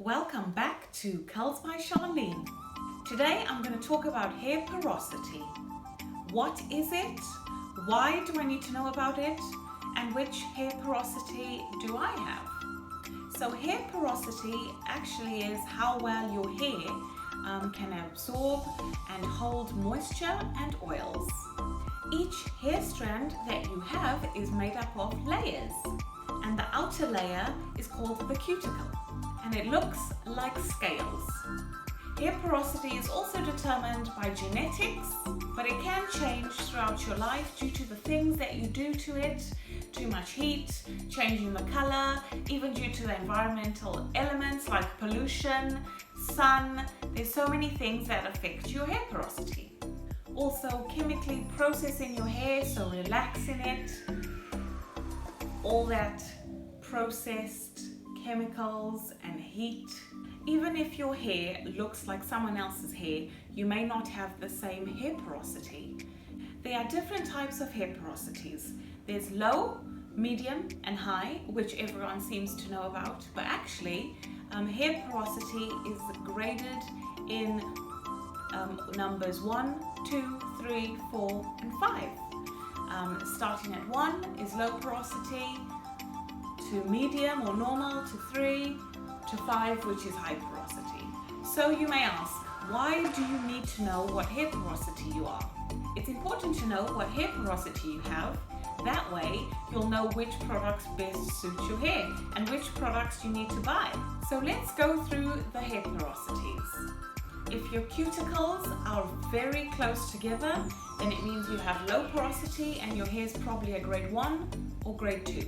Welcome back to Curls by Sharlene. Today I'm going to talk about hair porosity. What is it? Why do I need to know about it? And which hair porosity do I have? So hair porosity actually is how well your hair can absorb and hold moisture and oils. Each hair strand that you have is made up of layers, and the outer layer is called the cuticle, and it looks like scales. Hair porosity is also determined by genetics, but it can change throughout your life due to the things that you do to it, too much heat, changing the color, even due to the environmental elements like pollution, sun. There's so many things that affect your hair porosity. Also chemically processing your hair, so relaxing it, all that processed chemicals and heat. Even if your hair looks like someone else's hair, you may not have the same hair porosity. There are different types of hair porosities. There's low, medium and high, which everyone seems to know about, but actually hair porosity is graded in numbers 1, 2, 3, 4 and 5. Starting at 1 is low porosity, to medium or normal, to 3, to 5, which is high porosity. So you may ask, why do you need to know what hair porosity you are? It's important to know what hair porosity you have. That way you'll know which products best suit your hair and which products you need to buy. So let's go through the hair porosities. If your cuticles are very close together, then it means you have low porosity and your hair is probably a grade 1 or grade 2.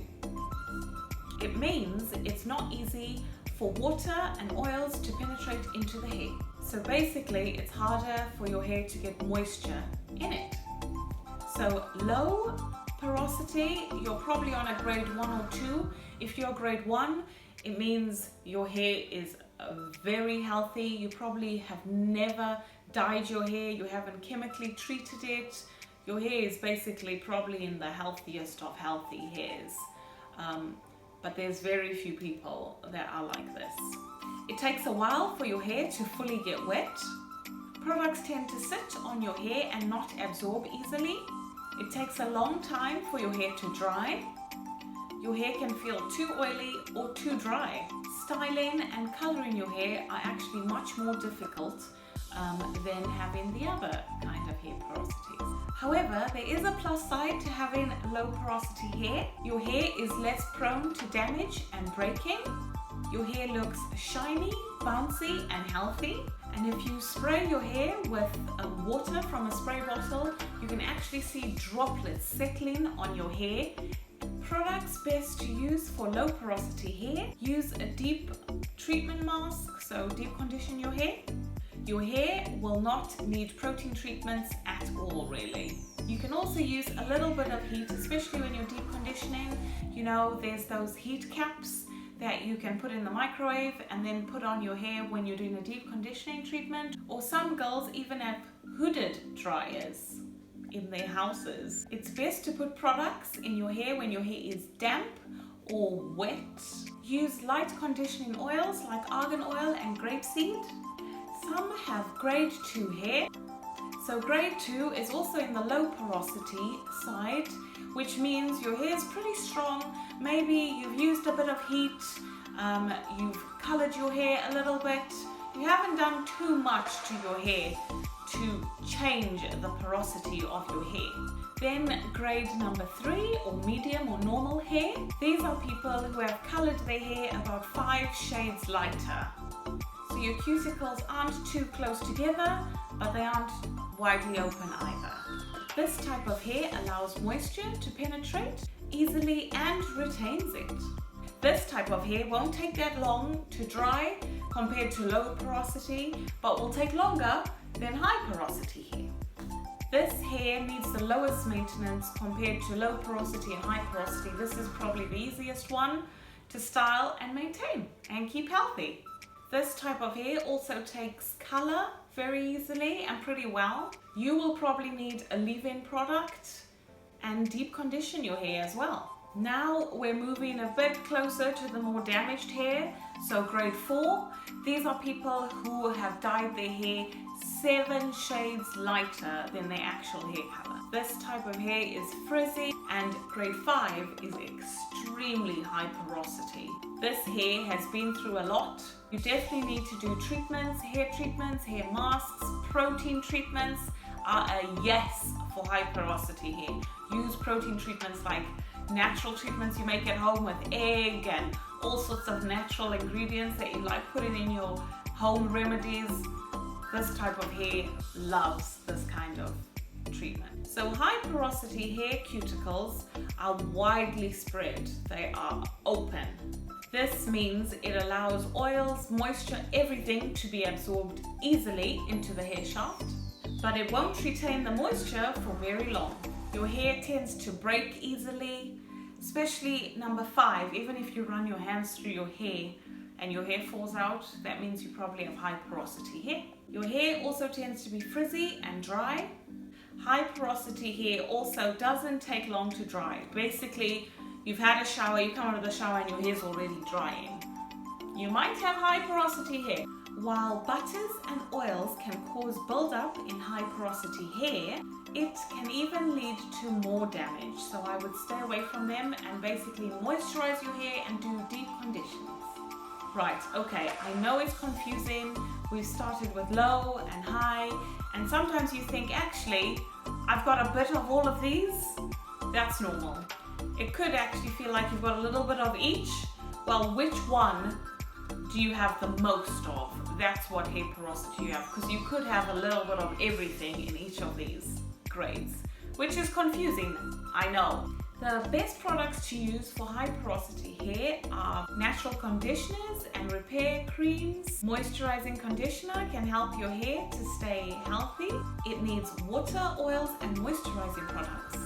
It means it's not easy for water and oils to penetrate into the hair. So basically it's harder for your hair to get moisture in it. So low porosity, you're probably on a grade 1 or 2. If you're grade 1, it means your hair is very healthy. You probably have never dyed your hair, you haven't chemically treated it. Your hair is basically probably in the healthiest of healthy hairs. But there's very few people that are like this. It takes a while for your hair to fully get wet. Products tend to sit on your hair and not absorb easily. It takes a long time for your hair to dry. Your hair can feel too oily or too dry. Styling and coloring your hair are actually much more difficult than having the other kind of hair porosities. However, there is a plus side to having low porosity hair. Your hair is less prone to damage and breaking. Your hair looks shiny, bouncy and healthy. And if you spray your hair with water from a spray bottle, you can actually see droplets settling on your hair. Products best to use for low porosity hair: use a deep treatment mask, so deep condition your hair. Your hair will not need protein treatments at all, really. You can also use a little bit of heat, especially when you're deep conditioning. You know, there's those heat caps that you can put in the microwave and then put on your hair when you're doing a deep conditioning treatment. Or some girls even have hooded dryers in their houses. It's best to put products in your hair when your hair is damp or wet. Use light conditioning oils like argan oil and grapeseed. Some have grade 2 hair. So grade 2 is also in the low porosity side, which means your hair is pretty strong. Maybe you've used a bit of heat, you've colored your hair a little bit. You haven't done too much to your hair to change the porosity of your hair. Then grade number 3, or medium or normal hair. These are people who have colored their hair about 5 shades lighter. So your cuticles aren't too close together, but they aren't widely open either. This type of hair allows moisture to penetrate easily and retains it. This type of hair won't take that long to dry compared to low porosity, but will take longer than high porosity hair. This hair needs the lowest maintenance compared to low porosity and high porosity. This is probably the easiest one to style and maintain and keep healthy. This type of hair also takes color very easily and pretty well. You will probably need a leave-in product and deep condition your hair as well. Now we're moving a bit closer to the more damaged hair. So grade 4, these are people who have dyed their hair 7 shades lighter than their actual hair color. This type of hair is frizzy, and grade 5 is extremely high porosity. This hair has been through a lot. You definitely need to do treatments, hair masks, protein treatments are a yes for high porosity hair. Use protein treatments like natural treatments you make at home with egg and all sorts of natural ingredients that you like putting in your home remedies. This type of hair loves this kind of treatment. So high porosity hair cuticles are widely spread. They are open. This means it allows oils, moisture, everything to be absorbed easily into the hair shaft, but it won't retain the moisture for very long. Your hair tends to break easily, especially number 5. Even if you run your hands through your hair and your hair falls out, that means you probably have high porosity hair. Your hair also tends to be frizzy and dry. High porosity hair also doesn't take long to dry. Basically, you've had a shower, you come out of the shower and your hair's already drying. You might have high porosity hair. While butters and oils can cause buildup in high porosity hair, it can even lead to more damage. So I would stay away from them and basically moisturize your hair and do deep conditions. Right, okay, I know it's confusing. We've started with low and high, and sometimes you think, actually, I've got a bit of all of these. That's normal. It could actually feel like you've got a little bit of each. Well, which one do you have the most of? That's what hair porosity you have, because you could have a little bit of everything in each of these grades, which is confusing, I know. The best products to use for high porosity hair are natural conditioners and repair creams. Moisturizing conditioner can help your hair to stay healthy. It needs water, oils and moisturizing products,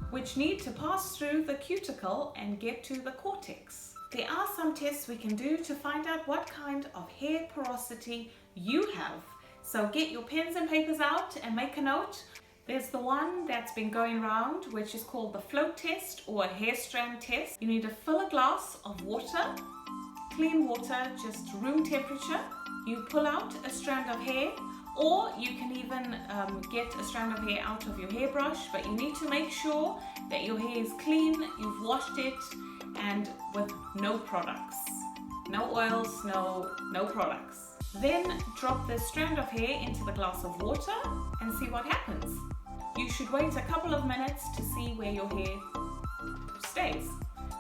which need to pass through the cuticle and get to the cortex. There are some tests we can do to find out what kind of hair porosity you have. So get your pens and papers out and make a note. There's the one that's been going around, which is called the float test or a hair strand test. You need to fill a glass of water, clean water, just room temperature. You pull out a strand of hair, or you can even get a strand of hair out of your hairbrush, but you need to make sure that your hair is clean, you've washed it, and with no products. No oils, no products. Then drop the strand of hair into the glass of water and see what happens. You should wait a couple of minutes to see where your hair stays.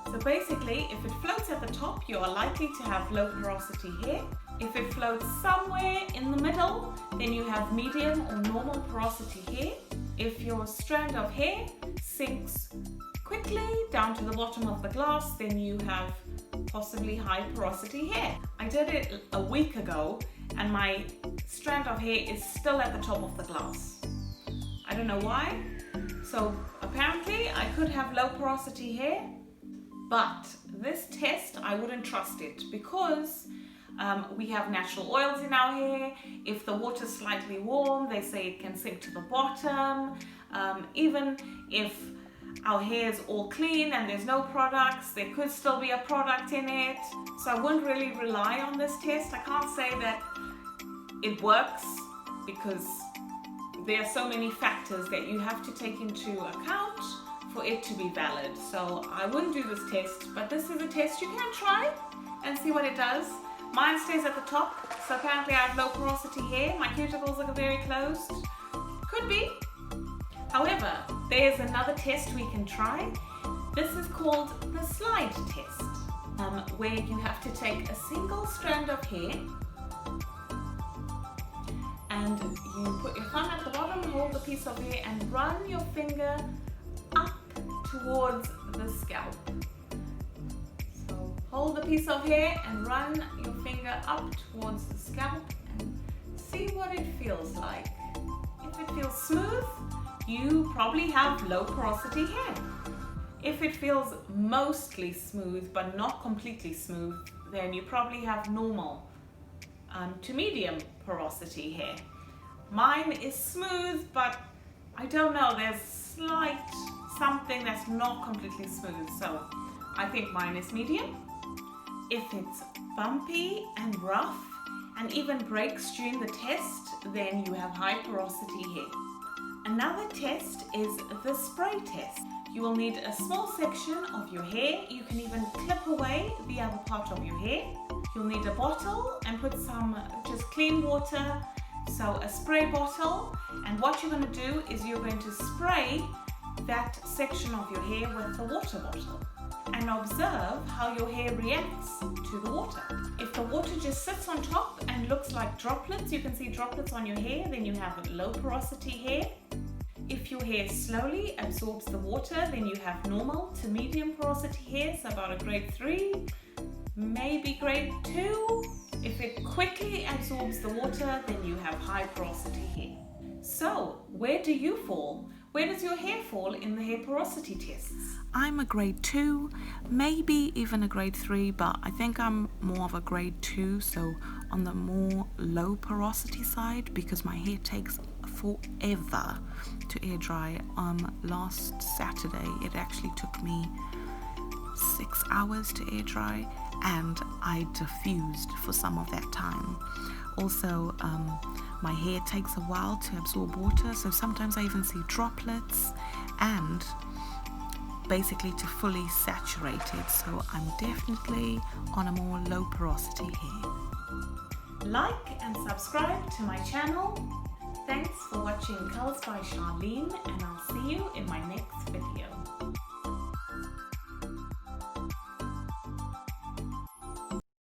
So basically, if it floats at the top, you are likely to have low porosity hair. If it floats somewhere in the middle, then you have medium or normal porosity hair. If your strand of hair sinks quickly down to the bottom of the glass, then you have possibly high porosity hair. I did it a week ago and my strand of hair is still at the top of the glass. I don't know why. So apparently I could have low porosity hair, but this test I wouldn't trust it because we have natural oils in our hair. If the water's slightly warm, they say it can sink to the bottom. Even if our hair is all clean and there's no products, there could still be a product in it. So I wouldn't really rely on this test. I can't say that it works because there are so many factors that you have to take into account for it to be valid. So I wouldn't do this test, but this is a test you can try and see what it does. Mine stays at the top, so apparently I have low porosity hair. My cuticles are very closed. Could be. However, there's another test we can try. This is called the slide test, where you have to take a single strand of hair and you put your thumb at the bottom, hold the piece of hair and run your finger up towards the scalp. So hold the piece of hair and run your finger up towards the scalp and see what it feels like. If it feels smooth, you probably have low porosity hair. If it feels mostly smooth but not completely smooth, then you probably have normal to medium porosity hair. Mine is smooth, but I don't know, there's slight something that's not completely smooth, so I think mine is medium. If it's bumpy and rough and even breaks during the test, then you have high porosity hair. Another test is the spray test. You will need a small section of your hair. You can even clip away the other part of your hair. You'll need a bottle and put some just clean water, so a spray bottle. And what you're going to do is you're going to spray that section of your hair with the water bottle and observe how your hair reacts to the water. If the water just sits on top and looks like droplets, you can see droplets on your hair, then you have low porosity hair. If your hair slowly absorbs the water, then you have normal to medium porosity hair, so about a grade 3, maybe grade 2. If it quickly absorbs the water, then you have high porosity hair. So, where do you fall? Where does your hair fall in the hair porosity tests? I'm a grade 2, maybe even a grade 3, but I think I'm more of a grade 2, so on the more low porosity side, because my hair takes forever to air dry. Last Saturday it actually took me 6 hours to air dry, and I diffused for some of that time. Also, my hair takes a while to absorb water, so sometimes I even see droplets, and basically to fully saturate it, so I'm definitely on a more low porosity hair. Like and subscribe to my channel. Thanks for watching Curls by Sharlene, and I'll see you in my next video.